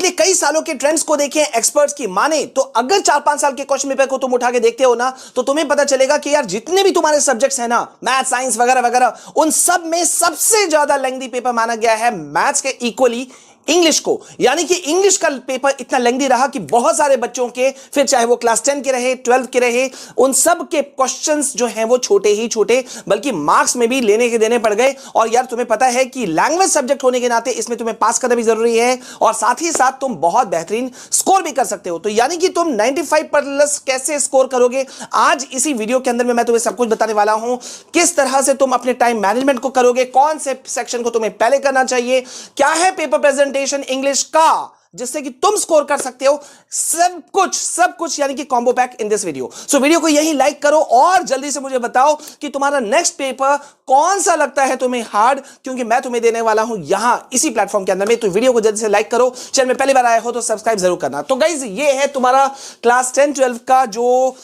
पिछले कई सालों के ट्रेंड्स को देखें, एक्सपर्ट्स की माने तो अगर 4-5 साल के क्वेश्चन पेपर को तुम उठा के देखते हो ना, तो तुम्हें पता चलेगा कि यार जितने भी तुम्हारे सब्जेक्ट्स हैं ना, मैथ, साइंस वगैरह वगैरह, उन सब में सबसे ज्यादा लेंथी पेपर माना गया है मैथ्स के इक्वली इंग्लिश को। यानी कि इंग्लिश का पेपर इतना लेंथी रहा कि बहुत सारे बच्चों के, फिर चाहे वो क्लास 10 के रहे, 12 के रहे, उन सब के क्वेश्चंस जो हैं वो छोटे ही छोटे, बल्कि मार्क्स में भी लेने के देने पड़ गए। और यार तुम्हें पता है कि लैंग्वेज सब्जेक्ट होने के नाते इसमें तुम्हें पास करना भी जरूरी है, और साथ ही साथ तुम बहुत बेहतरीन स्कोर भी कर सकते हो। तो यानी कि तुम 95 प्लस कैसे स्कोर करोगे, आज इसी वीडियो के अंदर में मैं तुम्हें सब कुछ बताने वाला हूं। किस तरह से तुम अपने टाइम मैनेजमेंट को करोगे, कौन से सेक्शन को तुम्हें पहले करना चाहिए, क्या है पेपर प्रेजेंटेशन इंग्लिश का जिससे कि तुम स्कोर कर सकते हो, सब कुछ यानी कि combo pack in this video. So video को यही लाइक करो और जल्दी से मुझे बताओ कि तुम्हारा नेक्स्ट पेपर कौन सा लगता है तुम्हें हार्ड, क्योंकि मैं तुम्हें देने वाला हूं यहां इसी प्लेटफॉर्म के अंदर में। तो वीडियो को जल्दी से लाइक करो, चैनल में पहली बार आए हो तो सब्सक्राइब जरूर करना। तो गाइज ये है तुम्हारा क्लास 10-12 का जो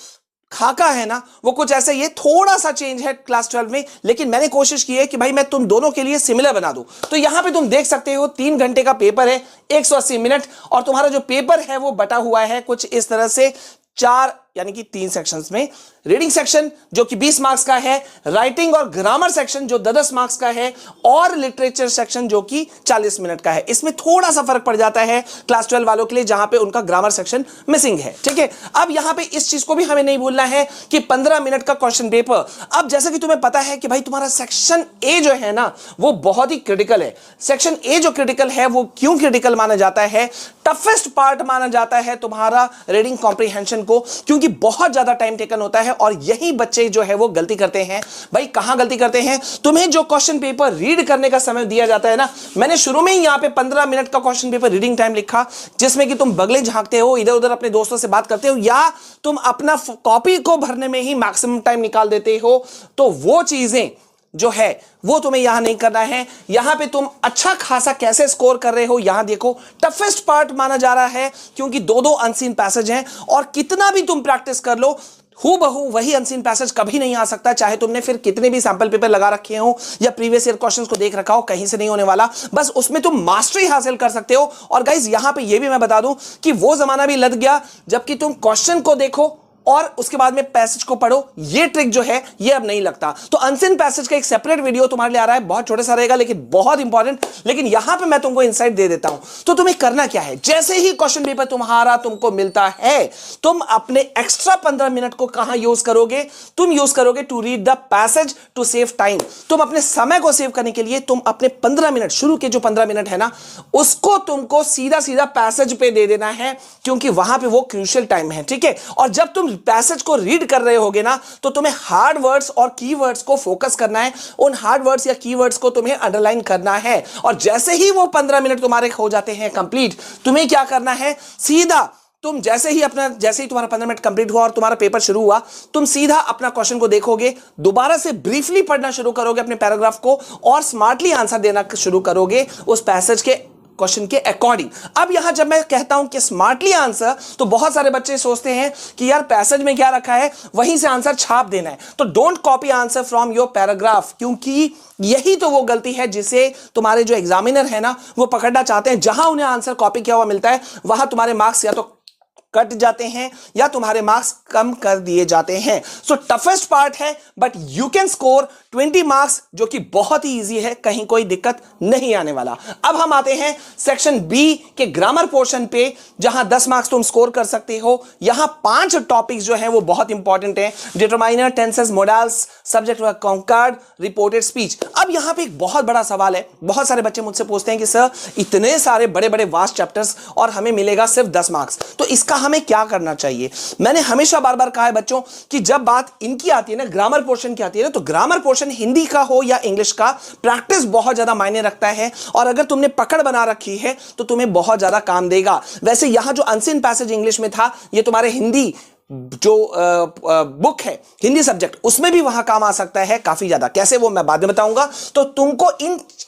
खाका है ना, वो कुछ ऐसे, ये थोड़ा सा चेंज है क्लास 12 में, लेकिन मैंने कोशिश की है कि भाई मैं तुम दोनों के लिए सिमिलर बना दूं। तो यहां पे तुम देख सकते हो 3 घंटे का पेपर है, 180 मिनट, और तुम्हारा जो पेपर है वो बटा हुआ है कुछ इस तरह से 4 यानी कि 3 सेक्शंस में। रीडिंग सेक्शन जो कि 20 मार्क्स का है, राइटिंग और ग्रामर सेक्शन जो 10 मार्क्स का है, और लिटरेचर सेक्शन जो कि 40 मिनट का है। इसमें थोड़ा सा फर्क पड़ जाता है क्लास 12 वालों के लिए, जहां पे उनका ग्रामर सेक्शन मिसिंग है। ठीक है, अब यहां पे इस चीज को भी हमें नहीं भूलना है कि 15 मिनट का क्वेश्चन पेपर। अब जैसा कि तुम्हें पता है कि भाई तुम्हारा सेक्शन ए जो है ना, वो बहुत ही क्रिटिकल है। सेक्शन ए जो क्रिटिकल है, वो क्यों क्रिटिकल माना जाता है, टफेस्ट पार्ट माना जाता है तुम्हारा रीडिंग कॉम्प्रिहेंशन को, क्योंकि बहुत ज्यादा टाइम टेकन होता है, और यही बच्चे जो है वो गलती करते हैं। भाई कहां गलती करते हैं, तुम्हें जो क्वेश्चन पेपर रीड करने का समय दिया जाता है ना, मैंने शुरू में ही यहां पे 15 मिनट का क्वेश्चन पेपर रीडिंग टाइम लिखा, जिसमें कि तुम बगले झांकते हो, इधर उधर अपने दोस्तों से बात करते हो, या तुम अपना कॉपी को भरने में ही मैक्सिमम टाइम निकाल देते हो। तो वो चीजें जो है वो तुम्हें यहां नहीं करना है। यहां पे तुम अच्छा खासा कैसे स्कोर कर रहे हो, यहां देखो। टफेस्ट पार्ट माना जा रहा है क्योंकि 2-2 अनसीन पैसेज हैं, और कितना भी तुम प्रैक्टिस कर लो, हूबहू वही अनसीन पैसेज कभी नहीं आ सकता, चाहे तुमने फिर कितने भी सैंपल पेपर लगा रखे हो या प्रीवियस ईयर क्वेश्चंस को देख रखा हो, कहीं से नहीं होने वाला। बस उसमें तुम मास्टरी हासिल कर सकते हो। और गाइज यहां पे ये भी मैं बता दूं कि वो जमाना भी लग गया जबकि तुम क्वेश्चन को देखो और उसके बाद में पैसेज को पढ़ो। ये ट्रिक जो है ये अब नहीं लगता। तो अनसीन पैसेज का एक सेपरेट वीडियो तुम्हारे लिए आ रहा है, बहुत छोटा सा रहेगा लेकिन बहुत इंपॉर्टेंट। लेकिन यहां पे मैं तुमको इनसाइट दे देता हूं। तो तुम्हें करना क्या है, जैसे ही क्वेश्चन पेपर तुम्हारा तुमको मिलता है, तुम अपने एक्स्ट्रा 15 मिनट को कहां यूज करोगे, तुम यूज करोगे to read the passage to save time. तुम अपने समय को सेव करने के लिए तुम अपने 15 मिनट, शुरू के जो 15 मिनट है ना, उसको तुमको सीधा सीधा पैसेज पे दे देना है, क्योंकि वहां पे वो क्रूशियल टाइम है। ठीक है, और जब तुम पैसेज को रीड कर रहे होगे ना, तो तुम्हें हार्ड वर्ड्स और कीवर्ड्स को फोकस करना है। उन हार्ड वर्ड्स या कीवर्ड्स को तुम्हें अंडरलाइन करना है। और जैसे ही वो 15 मिनट तुम्हारे हो जाते हैं कंप्लीट, तुम्हें क्या करना है, सीधा तुम जैसे ही तुम्हारा 15 मिनट कंप्लीट हुआ और तुम्हारा पेपर शुरू हुआ, तुम सीधा अपना क्वेश्चन को देखोगे, दोबारा से ब्रीफली पढ़ना शुरू करोगे अपने पैराग्राफ को, और स्मार्टली आंसर देना शुरू करोगे उस पैसेज के क्वेश्चन के अकॉर्डिंग। अब यहां जब मैं कहता हूं कि स्मार्टली आंसर, तो बहुत सारे बच्चे सोचते हैं कि यार पैसेज में क्या रखा है वहीं से आंसर छाप देना है। तो don't copy answer from your paragraph, क्योंकि यही तो वो गलती है जिसे तुम्हारे जो एग्जामिनर है ना, वो पकड़ना चाहते हैं। जहां उन्हें आंसर कॉपी किया हुआ मिलता है, वहां तुम्हारे मार्क्स या तो कट जाते हैं या तुम्हारे मार्क्स कम कर दिए जाते हैं। सो टफेस्ट पार्ट है, but you can score 20 marks, जो कि बहुत ही इजी है, कहीं कोई दिक्कत नहीं आने वाला। अब हम आते हैं सेक्शन बी के ग्रामर पोर्शन पे, जहां 10 मार्क्स तुम स्कोर कर सकते हो। यहां 5 टॉपिक्स जो हैं वो बहुत इंपॉर्टेंट हैं, determiner, tenses, modals, subject verb concord, reported speech. अब यहां पे एक बहुत बड़ा सवाल है, बहुत सारे बच्चे मुझसे पूछते हैं कि सर इतने सारे बड़े बड़े वास्ट चैप्टर्स और हमें मिलेगा सिर्फ 10 मार्क्स, तो इसका हमें क्या करना चाहिए। मैंने हमेशा बार बार कहा है बच्चों कि जब बात इनकी आती है ना, ग्रामर पोर्शन की आती है ना, तो ग्रामर पोर्शन हिंदी का हो या इंग्लिश का, प्रैक्टिस बहुत ज्यादा मायने रखता है। और अगर तुमने पकड़ बना रखी है तो तुम्हें बहुत ज्यादा काम देगा। वैसे यहां जो अनसीन पैसेज इंग्लिश में था, ये तुम्हारे हिंदी जो बुक है, हिंदी सब्जेक्ट, उसमें भी वहां काम आ सकता है काफी ज्यादा। कैसे, वो मैं बाद में बताऊंगा। तो तुमको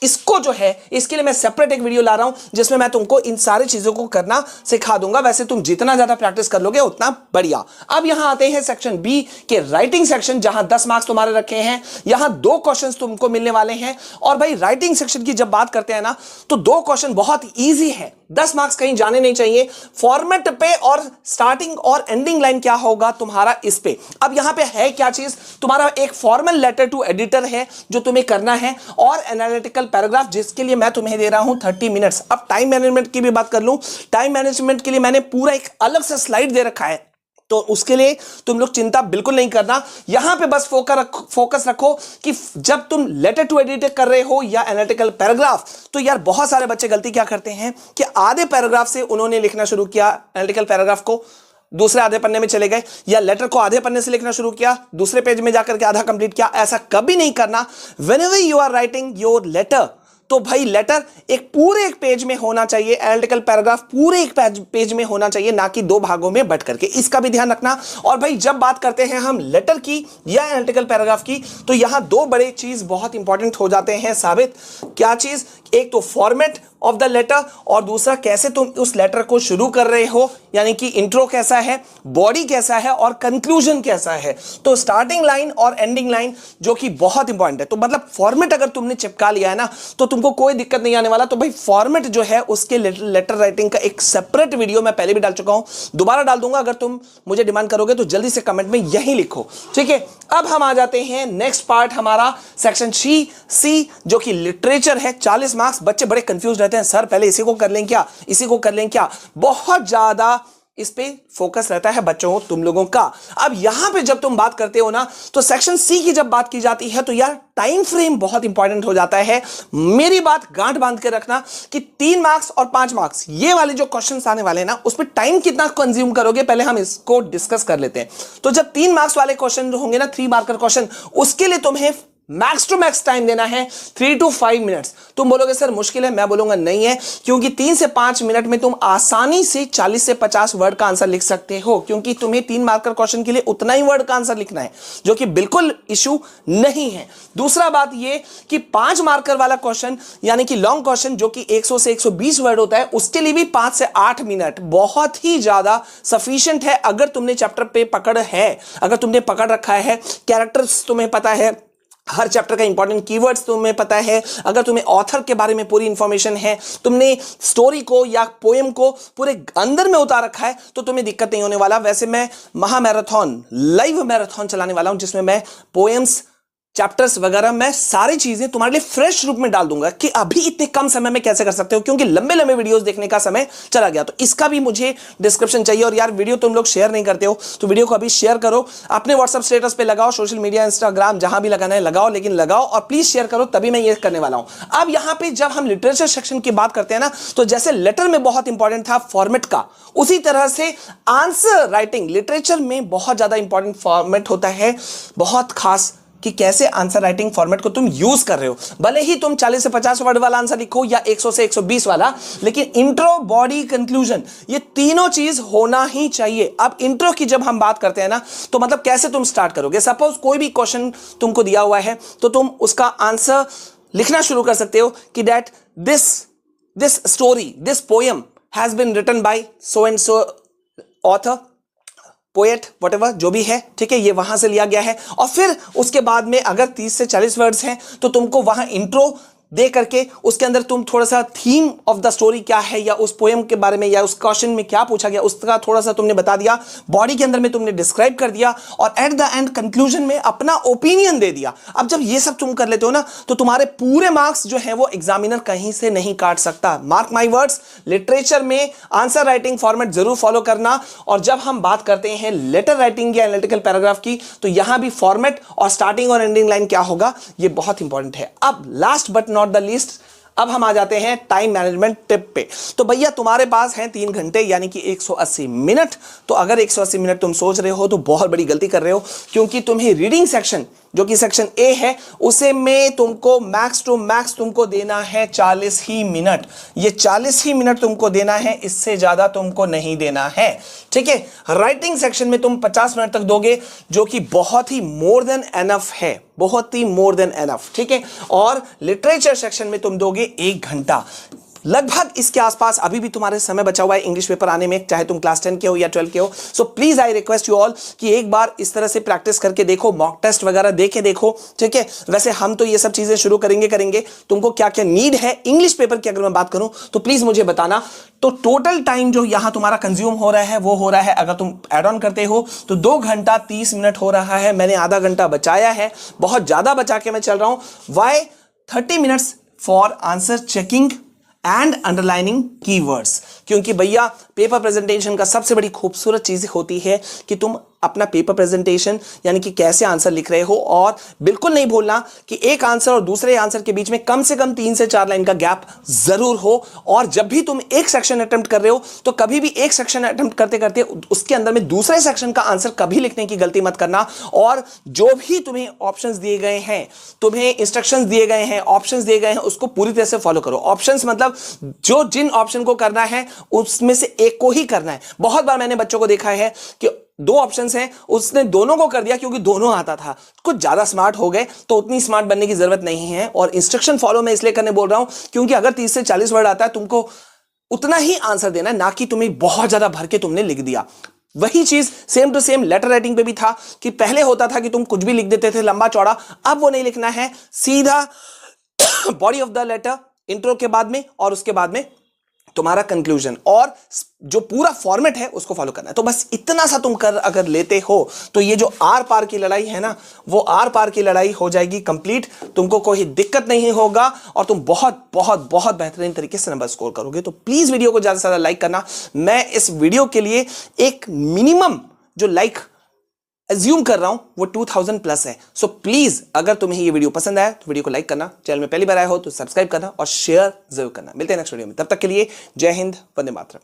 इसको जो है, इसके लिए मैं सेपरेट एक वीडियो ला रहा हूं, जिसमें मैं तुमको इन सारी चीजों को करना सिखा दूंगा। वैसे तुम जितना ज्यादा प्रैक्टिस कर लोगे उतना बढ़िया। अब यहां आते हैं सेक्शन बी के राइटिंग सेक्शन, जहां 10 मार्क्स तुम्हारे रखे हैं। यहां 2 क्वेश्चन तुमको मिलने वाले हैं। और भाई राइटिंग सेक्शन की जब बात करते हैं ना, तो 2 क्वेश्चन बहुत ईजी है। 10 मार्क्स कहीं जाने नहीं चाहिए। फॉर्मेट पे और स्टार्टिंग और एंडिंग लाइन क्या होगा तुम्हारा इस पे। अब यहां पे है क्या चीज, तुम्हारा एक फॉर्मल लेटर टू एडिटर है जो तुम्हें करना है, और एनालिटिकल पैराग्राफ जिसके लिए मैं तुम्हें दे रहा हूं 30 मिनट्स। अब टाइम मैनेजमेंट की भी बात कर लूं, टाइम मैनेजमेंट के लिए मैंने पूरा एक अलग से स्लाइड दे रखा है, तो उसके लिए तुम लोग चिंता बिल्कुल नहीं करना। यहां पे बस फोकस रखो कि जब तुम लेटर टू एडिटर कर रहे हो या एनालिटिकल पैराग्राफ, तो यार बहुत सारे बच्चे गलती क्या करते हैं कि आधे पैराग्राफ से उन्होंने लिखना शुरू किया, एनालिटिकल पैराग्राफ को दूसरे आधे पन्ने में चले गए, या लेटर को आधे पन्ने से लिखना शुरू किया, दूसरे पेज में जाकर के आधा कंप्लीट किया। ऐसा कभी नहीं करना। Whenever you are writing your letter, तो भाई लेटर एक पूरे एक पेज में होना चाहिए, एनालिटिकल पैराग्राफ पूरे एक पेज में होना चाहिए, ना कि दो भागों में बट करके। इसका भी ध्यान रखना। और भाई जब बात करते हैं हम लेटर की या एनालिटिकल पैराग्राफ की, तो यहां दो बड़े चीज बहुत इंपॉर्टेंट हो जाते हैं साबित। क्या चीज, एक तो फॉर्मेट ऑफ द लेटर, और दूसरा कैसे तुम उस लेटर को शुरू कर रहे हो, यानी कि इंट्रो कैसा है, बॉडी कैसा है, और कंक्लूजन कैसा है। तो स्टार्टिंग लाइन और एंडिंग लाइन जो कि बहुत इंपॉर्टेंट है। तो मतलब फॉर्मेट अगर तुमने चिपका लिया है ना, तो तुमको कोई दिक्कत नहीं आने वाला। तो भाई फॉर्मेट जो है उसके लेटर राइटिंग का एक सेपरेट वीडियो मैं पहले भी डाल चुका हूं, दोबारा डाल दूंगा। अगर तुम मुझे डिमांड करोगे तो जल्दी से कमेंट में यही लिखो, ठीक है। अब हम आ जाते हैं नेक्स्ट पार्ट हमारा सेक्शन सी जो कि लिटरेचर है। 40 मार्क्स। बच्चे बड़े कंफ्यूज रहते हैं, सर पहले इसी को कर लें क्या, इसी को कर लें क्या। बहुत ज्यादा इस पे फोकस रहता है बच्चों तुम लोगों का। अब यहां पे जब तुम बात करते हो ना, तो सेक्शन सी की जब बात की जाती है, तो यार टाइम फ्रेम बहुत इंपॉर्टेंट हो जाता है। मेरी बात गांठ बांध के रखना कि 3 मार्क्स और 5 मार्क्स ये वाले जो क्वेश्चंस आने वाले हैं ना, उस पर टाइम कितना कंज्यूम करोगे, पहले हम इसको डिस्कस कर लेते हैं। तो जब 3 मार्क्स वाले क्वेश्चन होंगे ना, 3 मार्कर क्वेश्चन, उसके लिए तुम्हें मैक्स टू मैक्स टाइम देना है 3 to 5 मिनट्स। तुम बोलोगे सर मुश्किल है, मैं बोलूंगा नहीं है, क्योंकि 3 से 5 मिनट में तुम आसानी से 40 से 50 वर्ड का आंसर लिख सकते हो, क्योंकि तुम्हें 3 मार्कर क्वेश्चन के लिए उतना ही वर्ड का आंसर लिखना है, जो कि बिल्कुल इशू नहीं है। दूसरा बात यह कि 5 मार्कर वाला क्वेश्चन यानी कि लॉन्ग क्वेश्चन जो कि 100 से 120 वर्ड होता है, उसके लिए भी 5 से 8 मिनट बहुत ही ज्यादा सफिशिएंट है। अगर तुमने चैप्टर पे पकड़ है, अगर तुमने पकड़ रखा है, कैरेक्टर्स तुम्हें पता है, हर चैप्टर का इंपॉर्टेंट कीवर्ड्स तुम्हें पता है, अगर तुम्हें ऑथर के बारे में पूरी इंफॉर्मेशन है, तुमने स्टोरी को या पोएम को पूरे अंदर में उतार रखा है, तो तुम्हें दिक्कत नहीं होने वाला। वैसे मैं महामैराथन, लाइव मैराथन चलाने वाला हूं, जिसमें मैं पोएम्स, चैप्टर्स वगैरह मैं सारी चीजें तुम्हारे लिए फ्रेश रूप में डाल दूंगा कि अभी इतने कम समय में कैसे कर सकते हो, क्योंकि लंबे लंबे वीडियोस देखने का समय चला गया। तो इसका भी मुझे डिस्क्रिप्शन चाहिए। और यार वीडियो तुम लोग शेयर नहीं करते हो, तो वीडियो को अभी शेयर करो, अपने व्हाट्सएप स्टेटस पे लगाओ, सोशल मीडिया, इंस्टाग्राम, जहां भी लगाना है लगाओ, लेकिन लगाओ और प्लीज शेयर करो, तभी मैं ये करने वाला हूं। अब यहां पर जब हम लिटरेचर सेक्शन की बात करते हैं ना, तो जैसे लेटर में बहुत इंपॉर्टेंट था फॉर्मेट का, उसी तरह से आंसर राइटिंग लिटरेचर में बहुत ज्यादा इंपॉर्टेंट फॉर्मेट होता है, बहुत खास, कि कैसे आंसर राइटिंग फॉर्मेट को तुम यूज कर रहे हो। भले ही तुम 40 से 50 वर्ड वाला आंसर लिखो या 100 से 120 वाला, लेकिन इंट्रो, बॉडी, कंक्लूजन, ये तीनों चीज होना ही चाहिए। अब इंट्रो की जब हम बात करते हैं ना, तो मतलब कैसे तुम स्टार्ट करोगे। सपोज कोई भी क्वेश्चन तुमको दिया हुआ है, तो तुम उसका आंसर लिखना शुरू कर सकते हो कि that this story, this poem has been written by so and so author, poet, whatever जो भी है, ठीक है, ये वहां से लिया गया है। और फिर उसके बाद में अगर 30 से 40 वर्ड्स हैं, तो तुमको वहां इंट्रो दे करके उसके अंदर तुम थोड़ा सा थीम ऑफ द स्टोरी क्या है, या उस पोएम के बारे में, या उस क्वेश्चन में क्या पूछा गया, उसका थोड़ा सा तुमने बता दिया, बॉडी के अंदर में तुमने डिस्क्राइब कर दिया, और एट द एंड कंक्लूजन में अपना ओपिनियन दे दिया। अब जब ये सब तुम कर लेते हो ना, तो तुम्हारे पूरे मार्क्स जो है वो एग्जामिनर कहीं से नहीं काट सकता। मार्क माई वर्ड्स, लिटरेचर में आंसर राइटिंग फॉर्मेट जरूर फॉलो करना। और जब हम बात करते हैं लेटर राइटिंग या एनालिटिकल पैराग्राफ की, तो यहां भी फॉर्मेट और स्टार्टिंग और एंडिंग लाइन क्या होगा, ये बहुत इंपॉर्टेंट है। अब last but not the least, अब हम आ जाते हैं टाइम मैनेजमेंट टिप पे। तो भैया तुम्हारे पास हैं 3 घंटे यानी कि 180 मिनट। तो अगर 180 मिनट तुम सोच रहे हो, तो बहुत बड़ी गलती कर रहे हो, क्योंकि तुम्हें रीडिंग सेक्शन जो कि सेक्शन ए है, उसे में तुमको मैक्स टू मैक्स तुमको देना है 40 ही मिनट। ये 40 ही मिनट तुमको देना है, इससे ज्यादा तुमको नहीं देना है, ठीक है। राइटिंग सेक्शन में तुम 50 मिनट तक दोगे, जो कि बहुत ही मोर देन एनफ है, बहुत ही मोर देन एनफ, ठीक है। और लिटरेचर सेक्शन में तुम दोगे 1 घंटा। लगभग इसके आसपास अभी भी तुम्हारे समय बचा हुआ है इंग्लिश पेपर आने में, चाहे तुम क्लास 10 के हो या 12 के हो। So please I request you all कि एक बार इस तरह से प्रैक्टिस करके देखो, मॉक टेस्ट वगैरह देके देखो, ठीक है। वैसे हम तो ये सब चीजें शुरू करेंगे। तुमको क्या क्या नीड है इंग्लिश पेपर की अगर मैं बात करूं तो प्लीज मुझे बताना। तो टोटल टाइम जो यहां तुम्हारा कंज्यूम हो रहा है वो हो रहा है, अगर तुम ऐड ऑन करते हो तो 2 घंटा 30 मिनट हो रहा है। मैंने आधा घंटा बचाया है, बहुत ज्यादा बचा के मैं चल रहा हूं। Why 30 minutes for answer checking and underlining keywords, क्योंकि भैया पेपर प्रेजेंटेशन का सबसे बड़ी खूबसूरत चीज होती है कि तुम अपना पेपर प्रेजेंटेशन यानी कि कैसे आंसर लिख रहे हो, और बिल्कुल नहीं भूलना कि एक आंसर और दूसरे आंसर के बीच में कम से कम 3 से 4 लाइन का गैप जरूर हो। और जब भी तुम एक सेक्शन अटेम्प्ट कर रहे हो तो कभी भी एक सेक्शन अटेम्प्ट करते करते उसके अंदर में दूसरे सेक्शन का आंसर कभी लिखने की गलती मत करना। और जो भी तुम्हें ऑप्शंस दिए गए हैं, तुम्हें इंस्ट्रक्शंस दिए गए हैं, ऑप्शंस दिए गए हैं, उसको पूरी तरह से फॉलो करो। ऑप्शंस मतलब जो जिन ऑप्शन को करना है उसमें से एक को ही करना है। बहुत बार मैंने बच्चों को देखा है कि 2 ऑप्शंस हैं, उसने दोनों को कर दिया क्योंकि दोनों आता था, कुछ ज्यादा स्मार्ट हो गए। तो उतनी स्मार्ट बनने की जरूरत नहीं है। और इंस्ट्रक्शन फॉलो मैं इसलिए करने बोल रहा हूं क्योंकि अगर 30 से 40 वर्ड आता है तुमको उतना ही आंसर देना है, ना कि तुम्हें बहुत ज्यादा भर के तुमने लिख दिया। वही चीज same to same letter writing पे भी था कि पहले होता था कि तुम कुछ भी लिख देते थे लंबा चौड़ा, अब वो नहीं लिखना है, सीधा body of the letter intro के बाद में और उसके बाद में तुम्हारा कंक्लूजन, और जो पूरा फॉर्मेट है उसको फॉलो करना है। तो बस इतना सा तुम कर अगर लेते हो तो ये जो आर पार की लड़ाई है ना, वो आर पार की लड़ाई हो जाएगी कंप्लीट। तुमको कोई दिक्कत नहीं होगा और तुम बहुत बहुत बहुत बेहतरीन तरीके से नंबर स्कोर करोगे। तो प्लीज वीडियो को ज्यादा से ज्यादा लाइक करना। मैं इस वीडियो के लिए एक मिनिमम जो लाइक अज्यूम कर रहा हूं वो 2000 प्लस है। सो प्लीज अगर तुम्हें ये वीडियो पसंद आया तो वीडियो को लाइक करना, चैनल में पहली बार आए हो तो सब्सक्राइब करना और शेयर जरूर करना। मिलते हैं नेक्स्ट वीडियो में, तब तक के लिए जय हिंद, वंदे मातरम।